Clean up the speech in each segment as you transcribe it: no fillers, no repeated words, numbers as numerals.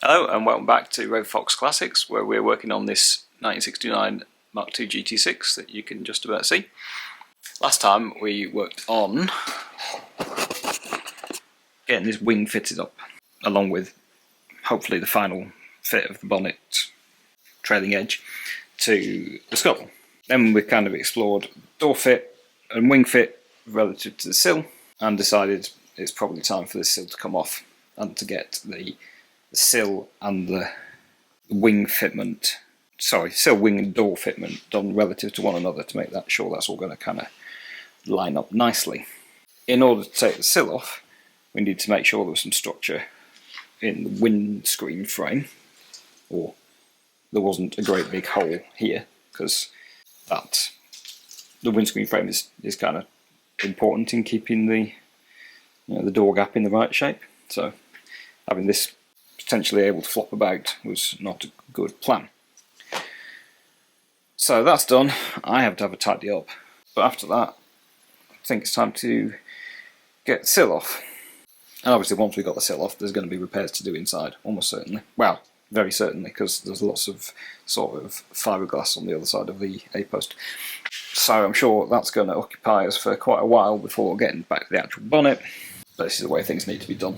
Hello and welcome back to Red Fox Classics, where we're working on this 1969 Mark II GT6 that you can just about see. Last time we worked on getting this wing fitted up, along with hopefully the final fit of the bonnet trailing edge to the skull. Then we kind of explored door fit and wing fit relative to the sill and decided it's probably time for the sill to come off and to get the sill and the wing fitment, sill, wing and door fitment done relative to one another to make that sure that's all going to kind of line up nicely. In order to take the sill off, we need to make sure there was some structure in the windscreen frame, or there wasn't a great big hole here, because the windscreen frame is kind of important in keeping the the door gap in the right shape. So having this potentially able to flop about was not a good plan. So that's done. I have to have a tidy up, but after that I think it's time to get the sill off. And obviously once we've got the sill off, there's going to be repairs to do inside, almost certainly. Well, very certainly, because there's lots of sort of fiberglass on the other side of the A-post. So I'm sure that's going to occupy us for quite a while before getting back to the actual bonnet. But this is the way things need to be done.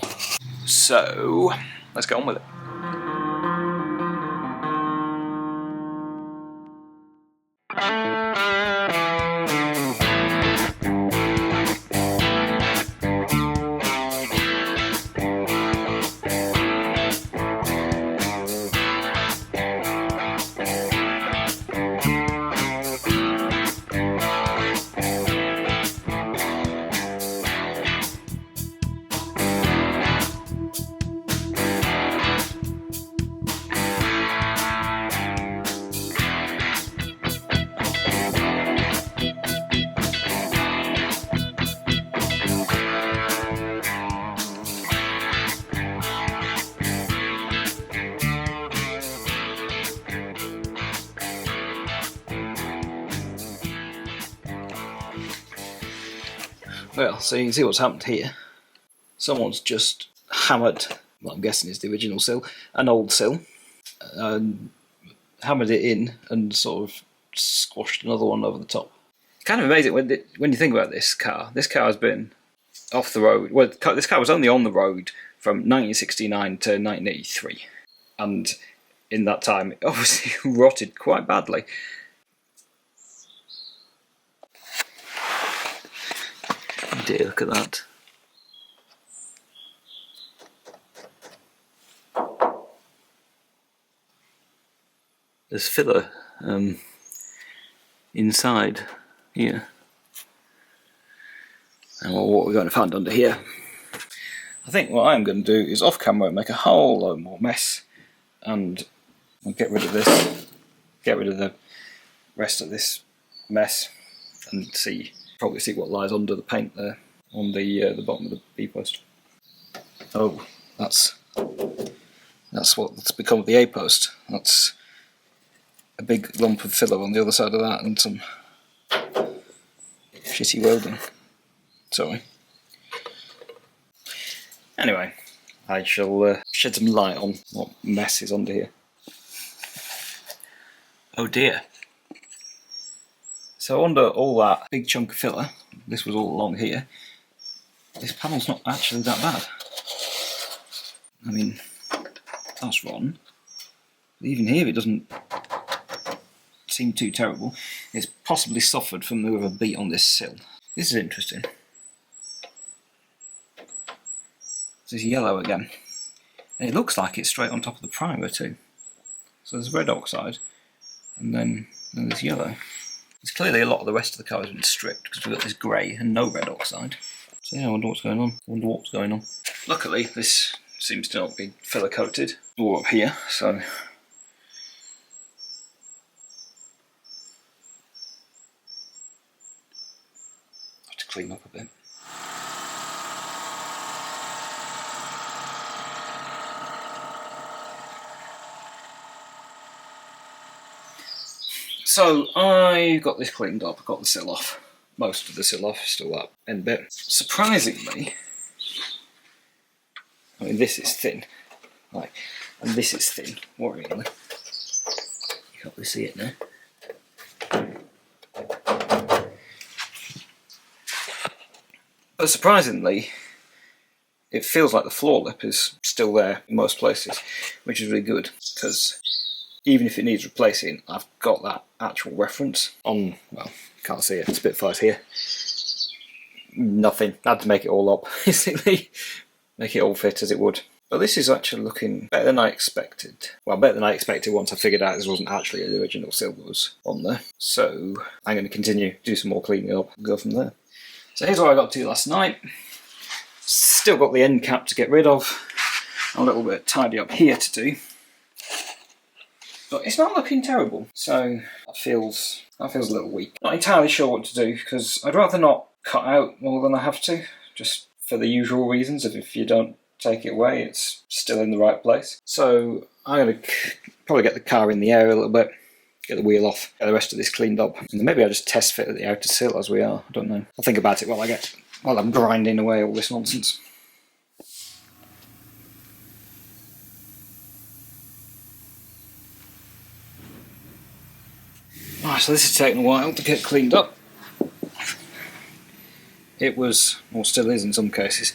So let's get on with it. Well, so you can see what's happened here. Someone's just hammered, well, I'm guessing it's the original sill, an old sill, hammered it in and sort of squashed another one over the top. Kind of amazing when you think about this car. This car has been off the road. Well, this car was only on the road from 1969 to 1983, and in that time it obviously rotted quite badly. Dear, look at that. There's filler inside here. And what we're going to find under here, I think what I'm going to do is off camera make a whole lot more mess, and I'll get rid of this, get rid of the rest of this mess, and probably see what lies under the paint there on the bottom of the B-post. Oh, that's what's become of the A-post. That's a big lump of filler on the other side of that and some shitty welding. Sorry. Anyway, I shall shed some light on what mess is under here. Oh dear. So under all that big chunk of filler, this was all along here, this panel's not actually that bad. I mean, that's rotten. But even here it doesn't seem too terrible. It's possibly suffered from whoever beat on this sill. This is interesting. This is yellow again. And it looks like it's straight on top of the primer too. So there's red oxide, and then there's yellow. There's clearly a lot of the rest of the car has been stripped because we've got this grey and no red oxide. So yeah, I wonder what's going on. Luckily, this seems to not be filler coated, or up here, so I have to clean up a bit. So I got this cleaned up, got the sill off. Most of the sill off, still that end bit. Surprisingly, I mean, this is thin. Like, and this is thin, worryingly. You can't really see it now. But surprisingly, it feels like the floor lip is still there in most places, which is really good, because even if it needs replacing, I've got that actual reference on, well, you can't see it, it's a bit fuzzy here. Nothing, I had to make it all up, basically. Make it all fit as it would. But this is actually looking better than I expected. Well, better than I expected once I figured out this wasn't actually the original Sill that was on there. So I'm going to continue, do some more cleaning up, and go from there. So here's what I got to last night. Still got the end cap to get rid of. A little bit of tidy up here to do. But it's not looking terrible. So that feels a little weak. Not entirely sure what to do, because I'd rather not cut out more than I have to. Just for the usual reasons of if you don't take it away, it's still in the right place. So I'm going to probably get the car in the air a little bit, get the wheel off, get the rest of this cleaned up, and then maybe I'll just test fit at the outer sill as we are. I don't know. I'll think about it while I'm grinding away all this nonsense. Right, so this has taken a while to get cleaned up. It was, or still is in some cases,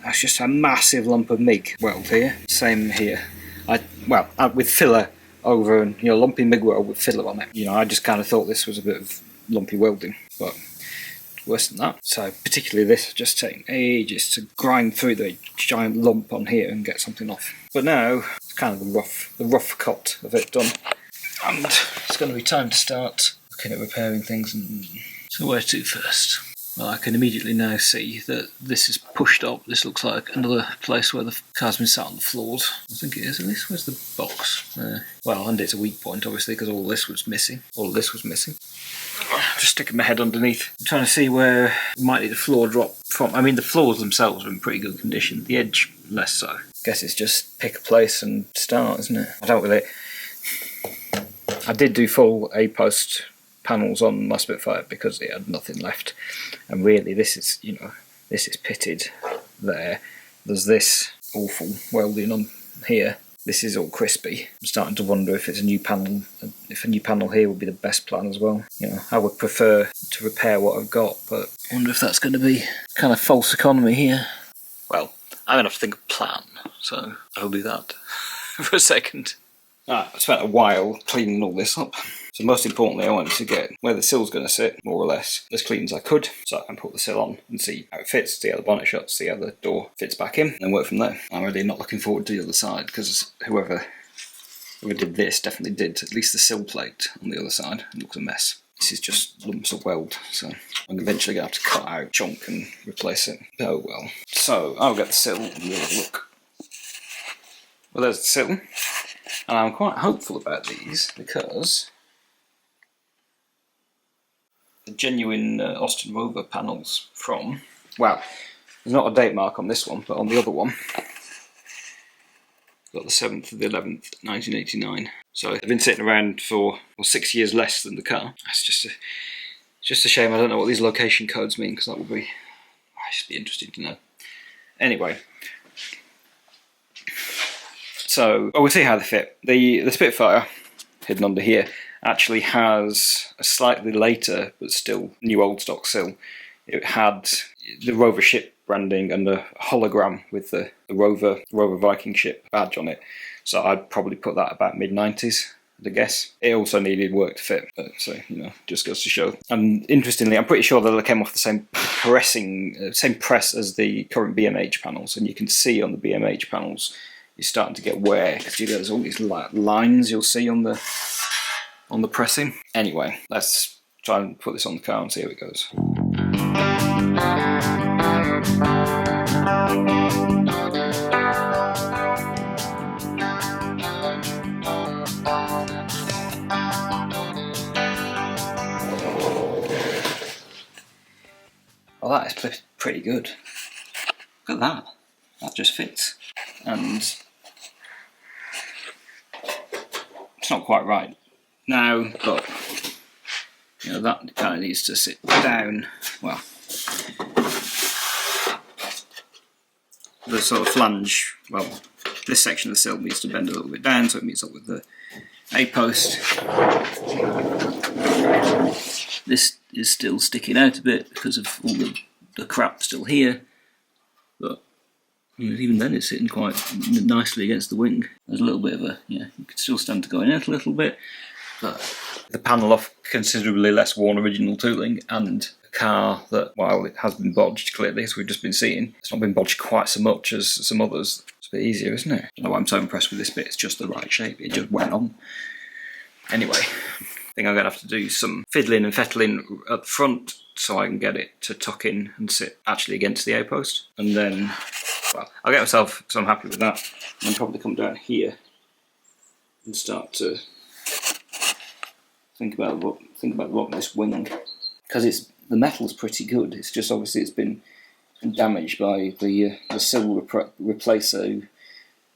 that's just a massive lump of MIG weld here. Same here. With filler over, and lumpy MIG weld with filler on it. I just kind of thought this was a bit of lumpy welding, but worse than that. So particularly this has just taken ages to grind through the giant lump on here and get something off. But now it's kind of the rough cut of it done, and it's going to be time to start looking at repairing things. So where to first? Well, I can immediately now see that this is pushed up. This looks like another place where the car's been sat on the floors. I think it is at least. Where's the box? Well, and it's a weak point, obviously, because all this was missing. All of this was missing. Just sticking my head underneath. I'm trying to see where we might need a floor drop from. I mean, the floors themselves are in pretty good condition. The edge, less so. I guess it's just pick a place and start, isn't it? I did do full A-post panels on my Spitfire because it had nothing left, and really this is pitted there. There's this awful welding on here. This is all crispy. I'm starting to wonder if it's a new panel. If a new panel here would be the best plan as well. I would prefer to repair what I've got, but I wonder if that's going to be kind of false economy here. Well, I'm going to have to think of a plan, so I'll do that for a second. I spent a while cleaning all this up. So most importantly, I wanted to get where the sill's going to sit, more or less, as clean as I could, so I can put the sill on and see how it fits, see how the bonnet shuts, see how the door fits back in, and work from there. I'm really not looking forward to the other side, because whoever did this definitely did at least the sill plate on the other side. It looks a mess. This is just lumps of weld, so I'm eventually going to have to cut out a chunk and replace it. Oh well. So I'll get the sill and we'll have a look. Well, there's the sill, and I'm quite hopeful about these because the genuine Austin-Rover panels from, well, there's not a date mark on this one, but on the other one, got the 7th of the 11th, 1989. So they've been sitting around for 6 years less than the car. It's just a shame I don't know what these location codes mean, because that would be, just be interesting to know. Anyway, so we'll see how they fit. The Spitfire, hidden under here, actually has a slightly later but still new old stock sill. It had the Rover ship branding and a hologram with the Rover Viking ship badge on it. So I'd probably put that about mid-90s, I guess. It also needed work to fit, so just goes to show. And interestingly, I'm pretty sure that it came off the same press as the current BMH panels, and you can see on the BMH panels you're starting to get wear because there's all these lines you'll see on the pressing. Anyway, let's try and put this on the car and see how it goes. Well, that is pretty good. Look at that. That just fits. And it's not quite right now, but that kind of needs to sit down. Well, the sort of flange, well, This section of the sill needs to bend a little bit down so it meets up with the A-post. This is still sticking out a bit because of all the crap still here, but even then it's sitting quite nicely against the wing. There's a little bit of a, you could still stand to going out a little bit, but the panel off considerably less worn original tooling, and a car that, while it has been bodged clearly, as we've just been seeing, it's not been bodged quite so much as some others. It's a bit easier, isn't it? I don't know why I'm so impressed with this bit, it's just the right shape, it just went on. Anyway, I think I'm going to have to do some fiddling and fettling at the front so I can get it to tuck in and sit actually against the A-post. And then, well, I'll get myself, so I'm happy with that, and then probably come down here and start to think about the bottom of this wing, because the metal's pretty good. It's just obviously it's been damaged by the Sill replacer who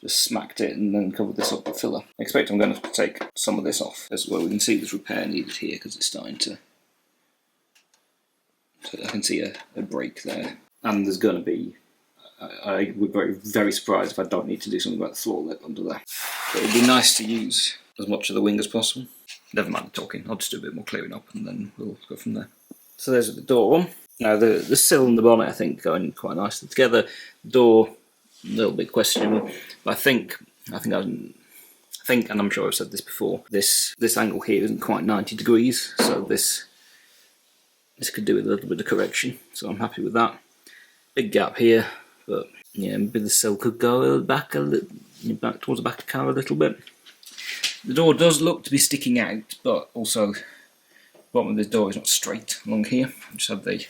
just smacked it and then covered this up with filler. I expect I'm going to take some of this off as well. We can see there's repair needed here because it's starting to. So I can see a break there, and there's going to be. I would be very surprised if I don't need to do something about the floor lip under there. But it'd be nice to use as much of the wing as possible. Never mind the talking, I'll just do a bit more clearing up and then we'll go from there. So there's the door one. Now the sill and the bonnet I think go in quite nicely together. The door, a little bit questionable, but I think, and I'm sure I've said this before, this angle here isn't quite 90 degrees, so this could do with a little bit of correction, so I'm happy with that. Big gap here, but yeah, maybe the sill could go back towards the back of the car a little bit. The door does look to be sticking out, but also the bottom of this door is not straight along here. I just have the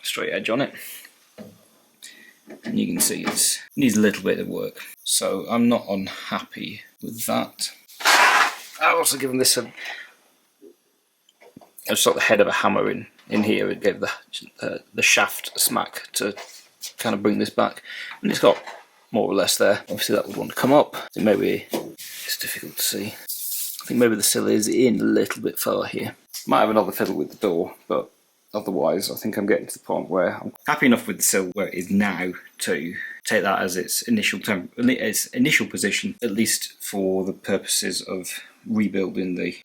straight edge on it, and you can see it needs a little bit of work. So I'm not unhappy with that. I've also given this I just got the head of a hammer in here. It gave the shaft a smack to kind of bring this back, and it's got more or less there. Obviously that would want to come up. So maybe it's difficult to see. I think maybe the sill is in a little bit far here. Might have another fiddle with the door, but otherwise I think I'm getting to the point where I'm happy enough with the sill where it is now to take that as its initial position, at least for the purposes of rebuilding the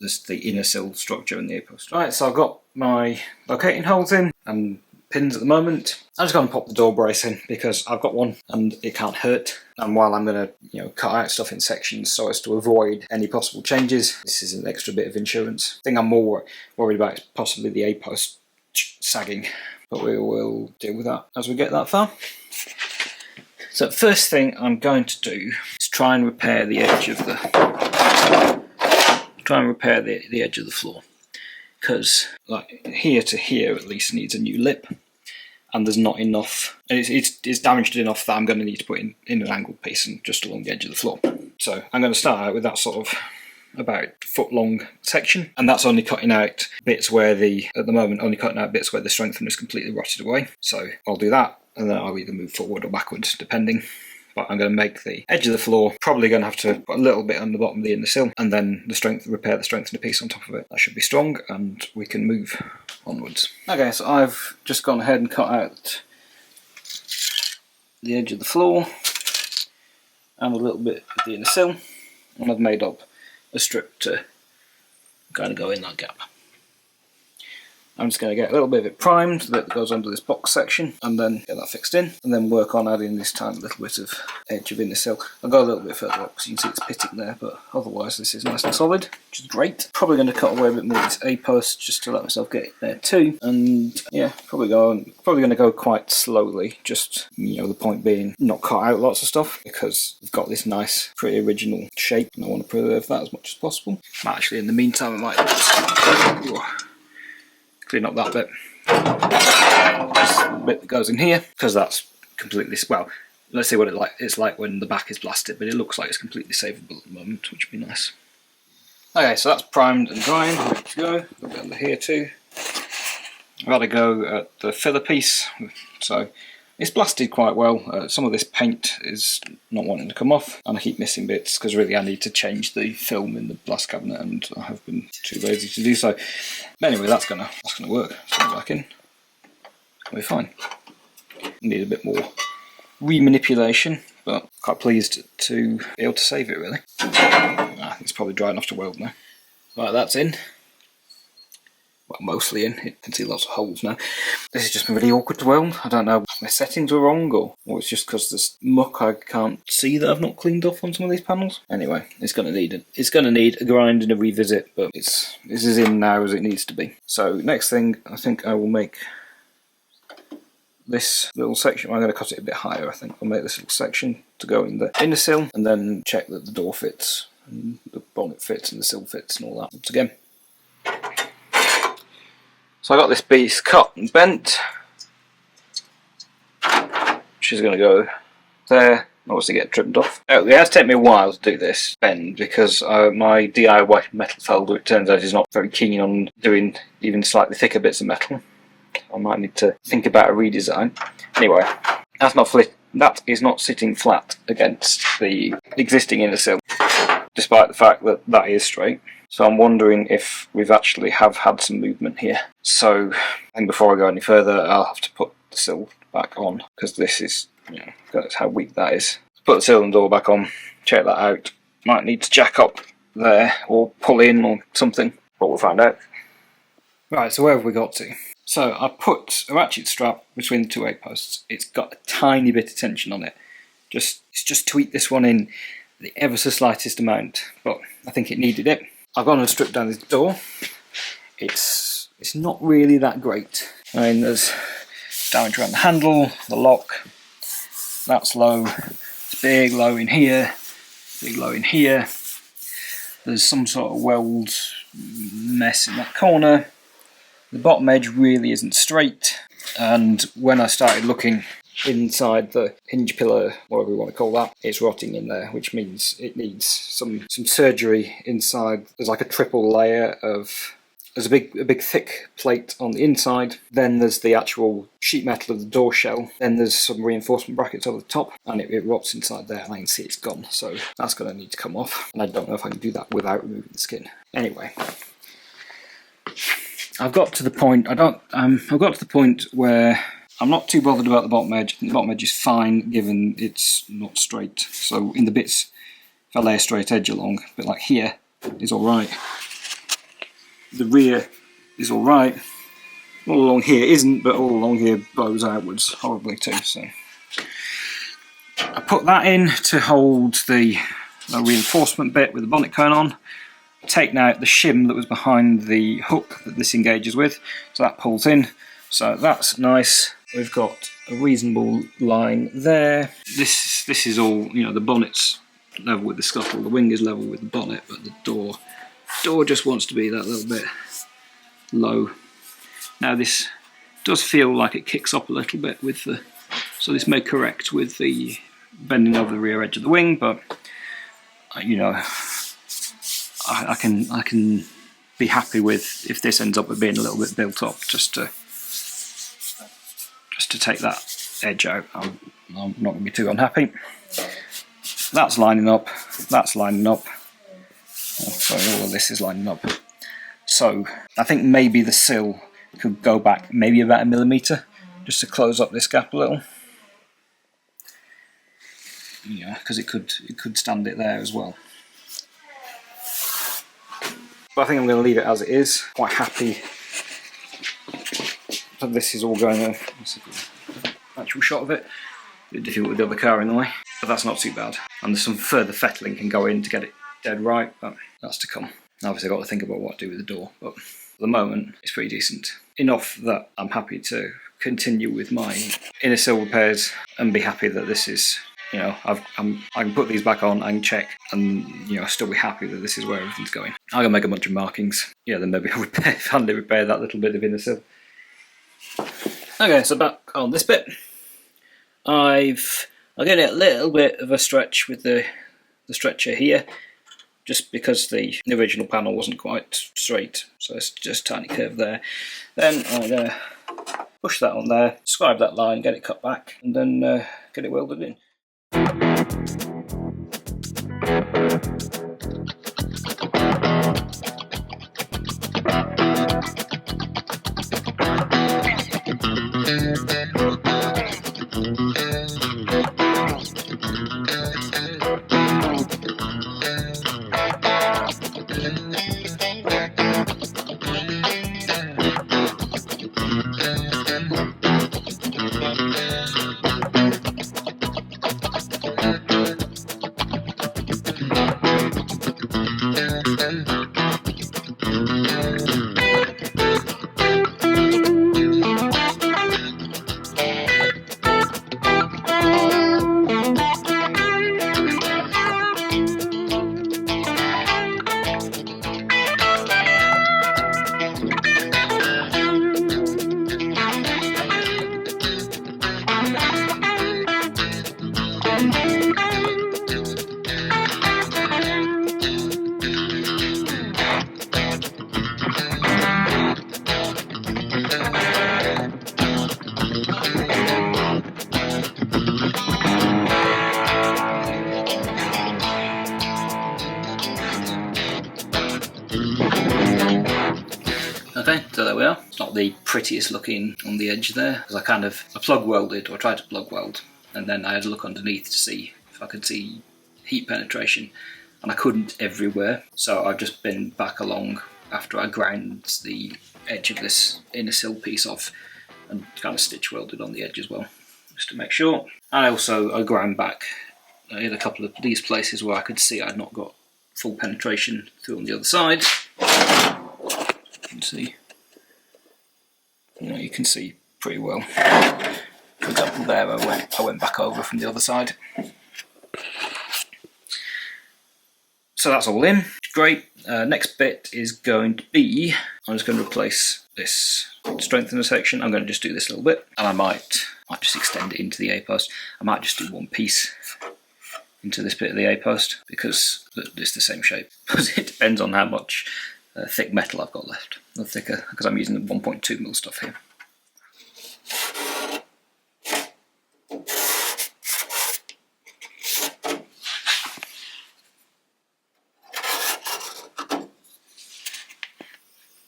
inner sill structure and the A-post. Right, so I've got my locating holes in and pins at the moment. I'm just going to pop the door brace in because I've got one and it can't hurt. And while I'm going to cut out stuff in sections so as to avoid any possible changes, this is an extra bit of insurance. The thing I'm more worried about is possibly the A-post sagging, but we will deal with that as we get that far. So first thing I'm going to do is try and repair the edge of the edge of the floor, because like here to here at least needs a new lip, and there's not enough, and it's damaged enough that I'm going to need to put in an angled piece and just along the edge of the floor. So I'm going to start out with that sort of about foot long section, and that's only cutting out bits where at the moment only cutting out bits where the strengthener is completely rotted away. So I'll do that, and then I'll either move forward or backwards depending. But I'm going to make the edge of the floor, probably going to have to put a little bit on the bottom of the inner sill, and then repair the strengthener piece on top of it. That should be strong, and we can move onwards. Okay, so I've just gone ahead and cut out the edge of the floor and a little bit of the inner sill, and I've made up a strip to kind of go in that gap. I'm just going to get a little bit of it primed that goes under this box section, and then get that fixed in, and then work on adding this tiny little bit of edge of inner sill. I'll go a little bit further up because you can see it's pitting there, but otherwise this is nice and solid, which is great. Probably going to cut away a bit more of this A-post just to let myself get it there too, and yeah, probably going to go quite slowly, just, the point being not cut out lots of stuff because we've got this nice, pretty original shape, and I want to preserve that as much as possible. Actually, in the meantime, I might just clean up that bit. This bit that goes in here, because that's completely, well, let's see what it's like when the back is blasted, but it looks like it's completely savable at the moment, which would be nice. Okay, so that's primed and drying, ready to go. A little bit under here too. I've got to go at the filler piece, so it's blasted quite well. Some of this paint is not wanting to come off, and I keep missing bits because really I need to change the film in the blast cabinet, and I have been too lazy to do so. But anyway, that's gonna work. It's going back in. It'll be fine. I need a bit more remanipulation, but quite pleased to be able to save it really. I think it's probably dry enough to weld now. Right, that's in. Well, mostly in. You can see lots of holes now. This has just been really awkward to weld. I don't know if my settings were wrong or it's just because there's muck I can't see that I've not cleaned off on some of these panels. Anyway, it's going to need a grind and a revisit, but it's as in now as it needs to be. So next thing, I think I will make this little section. I'm going to cut it a bit higher. I think I'll make this little section to go in the inner sill, and then check that the door fits and the bonnet fits and the sill fits and all that once again. So I got this piece cut and bent, which is going to go there, obviously get trimmed off. It has taken me a while to do this bend because my DIY metal felder, it turns out, is not very keen on doing even slightly thicker bits of metal. I might need to think about a redesign. Anyway, that is not sitting flat against the existing inner sill, despite the fact that that is straight. So I'm wondering if we've actually had some movement here. So I think before I go any further, I'll have to put the sill back on, because this is, that's how weak that is. Put the sill and door back on, check that out. Might need to jack up there or pull in or something, but we'll find out. Right, so where have we got to? So I put a ratchet strap between the two 8 posts. It's got a tiny bit of tension on it. It's just tweaked this one in the ever so slightest amount, but I think it needed it. I've gone and stripped down this door. It's not really that great. I mean, there's damage around the handle, the lock. That's low. It's big low in here. Big low in here. There's some sort of weld mess in that corner. The bottom edge really isn't straight, and when I started looking inside the hinge pillar, whatever you want to call that, it's rotting in there, which means it needs some surgery inside. There's like a triple layer of, there's a big thick plate on the inside, then there's the actual sheet metal of the door shell, then there's some reinforcement brackets over the top, and it rots inside there, and I can see it's gone, so that's going to need to come off, and I don't know if I can do that without removing the skin. Anyway, I've got to the point. I've got to the point where I'm not too bothered about the bottom edge. The bottom edge is fine, given it's not straight. So in the bits, if I lay a straight edge along, a bit like here, is all right. The rear is all right. All along here isn't, but all along here blows outwards horribly too. So I put that in to hold the reinforcement bit with the bonnet cone on. Taken out the shim that was behind the hook that this engages with, so that pulls in, so that's nice. We've got a reasonable line there. This is all, the bonnet's level with the scuttle, the wing is level with the bonnet, but the door just wants to be that little bit low. Now this does feel like it kicks up a little bit with the, so this may correct with the bending over the rear edge of the wing, but I can be happy with if this ends up with being a little bit built up, just to take that edge out. I'm not going to be too unhappy. That's lining up. That's lining up. Oh, sorry, all of this is lining up. So I think maybe the sill could go back maybe about 1 millimetre, just to close up this gap a little. Because it could stand it there as well. But I think I'm going to leave it as it is. Quite happy that this is all going on. Actual shot of it. A bit difficult with the other car in the way, but that's not too bad. And there's some further fettling can go in to get it dead right, but that's to come. Obviously I've got to think about what to do with the door, but at the moment it's pretty decent. Enough that I'm happy to continue with my inner sill repairs and be happy that this is, I can put these back on and check, and still be happy that this is where everything's going. I'm gonna make a bunch of markings. Then maybe I'll finally repair that little bit of inner sill. Okay, so back on this bit, I'm getting a little bit of a stretch with the stretcher here, just because the original panel wasn't quite straight, so it's just a tiny curve there. Then I'm gonna push that on there, scribe that line, get it cut back, and then get it welded in. Okay, so there we are. It's not the prettiest looking on the edge there, because I plug welded, or tried to plug weld, and then I had a look underneath to see if I could see heat penetration, and I couldn't everywhere. So I've just been back along after I ground the edge of this inner sill piece off and kind of stitch welded on the edge as well, just to make sure. And I ground back in a couple of these places where I could see I'd not got full penetration through on the other side. You can see, you can see pretty well. For example, there I went back over from the other side. So that's all in. Great. Next bit is going to be, I'm just going to replace this strengthener section. I'm going to just do this a little bit, and I might just extend it into the A-post. I might just do one piece into this bit of the A-post because it's the same shape. But it depends on how much thick metal I've got left. The thicker, because I'm using the 1.2mm stuff here.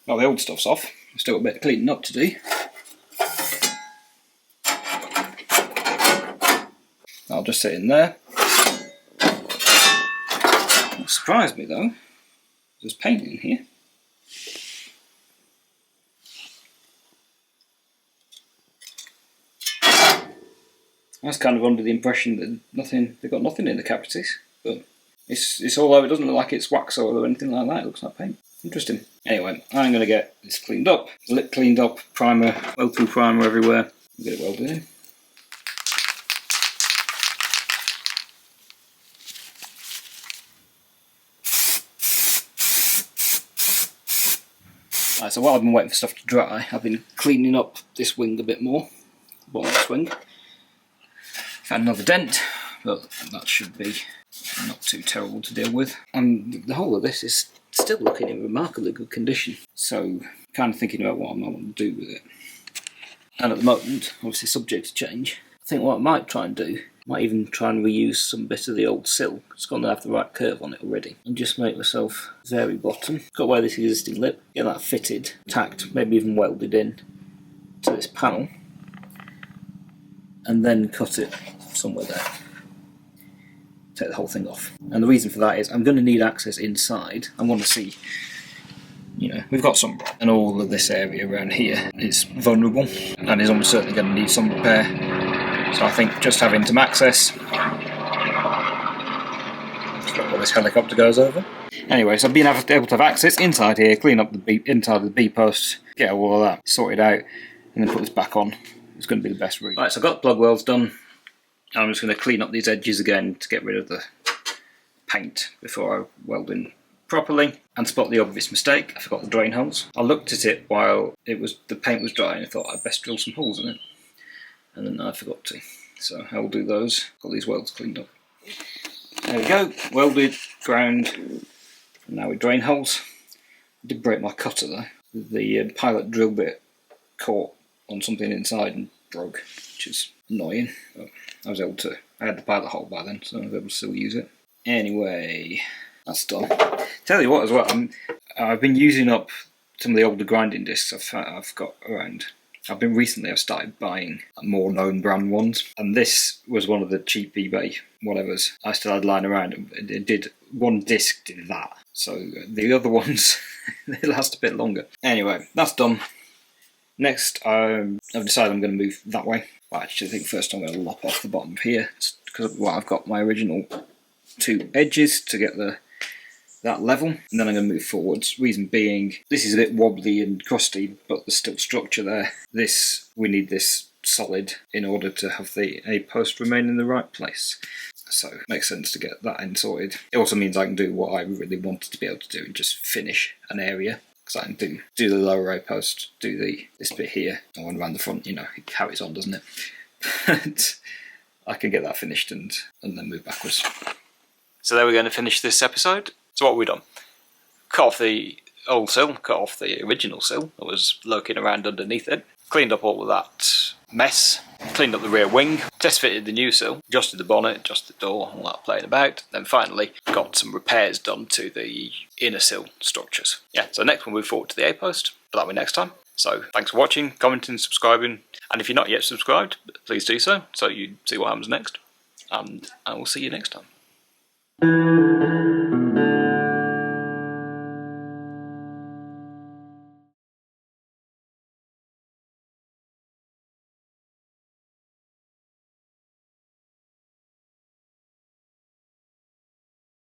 Well, the old stuff's off. Still got a bit of cleaning up to do. I'll just sit in there. What surprised me though, there's paint in here. I was kind of under the impression that they've got nothing in the cavities, but it's although it doesn't look like it's wax oil or anything like that, it looks like paint. Interesting. Anyway, I'm going to get this cleaned up, lip cleaned up, primer, weld-through primer everywhere, get it welded in. Right, so while I've been waiting for stuff to dry, I've been cleaning up this wing a bit more, the bottom of this wing. Found another dent, but that should be not too terrible to deal with. And the whole of this is still looking in remarkably good condition, so kind of thinking about what I might want to do with it. And at the moment, obviously subject to change, I think what I might try and do, might even try and reuse some bit of the old sill. It's going to have the right curve on it already, and just make myself very bottom. Got away this existing lip, get that fitted, tacked, maybe even welded in to this panel, and then cut it somewhere there. Take the whole thing off. And the reason for that is I'm going to need access inside. I want to see, we've got some, and all of this area around here is vulnerable and is almost certainly going to need some repair. So I think just having some access, where this helicopter goes over. Anyway, so I've been able to have access inside here, clean up the inside of the B-post, get all of that sorted out, and then put this back on. It's going to be the best route. Right, so I've got the plug welds done. I'm just going to clean up these edges again to get rid of the paint before I weld in properly, and spot the obvious mistake. I forgot the drain holes. I looked at it while the paint was dry and I thought I'd best drill some holes in it, and then I forgot to. So I will do those. Got these welds cleaned up. There we go, welded, ground, and now we drain holes. I did break my cutter though. The pilot drill bit caught on something inside and broke, which is annoying, but I had the pilot hole by then, so I was able to still use it. Anyway, that's done. Tell you what as well, I've been using up some of the older grinding discs I've got around. I've started buying more known brand ones, and this was one of the cheap eBay whatevers I still had lying around. It did, one disc did that, so the other ones, they last a bit longer. Anyway, that's done. Next, I've decided I'm going to move that way. Well, actually, I think first I'm going to lop off the bottom of here, because I've got my original two edges to get that level, and then I'm going to move forwards. Reason being, this is a bit wobbly and crusty, but there's still structure there. We need this solid in order to have the A-post remain in the right place. So it makes sense to get that end sorted. It also means I can do what I really wanted to be able to do and just finish an area. Because I can do the lower A-post, do this bit here, and one around the front, it carries on, doesn't it? But I can get that finished and then move backwards. So there we're going to finish this episode. So what have we done? Cut off the old sill, cut off the original sill that was lurking around underneath it. cleaned up all of that mess, cleaned up the rear wing, test fitted the new sill, adjusted the bonnet, adjusted the door, all that playing about, then finally got some repairs done to the inner sill structures. Yeah, so next we'll move forward to the A-post, but that'll be next time. So thanks for watching, commenting, subscribing, and if you're not yet subscribed, please do so you see what happens next, and I will see you next time.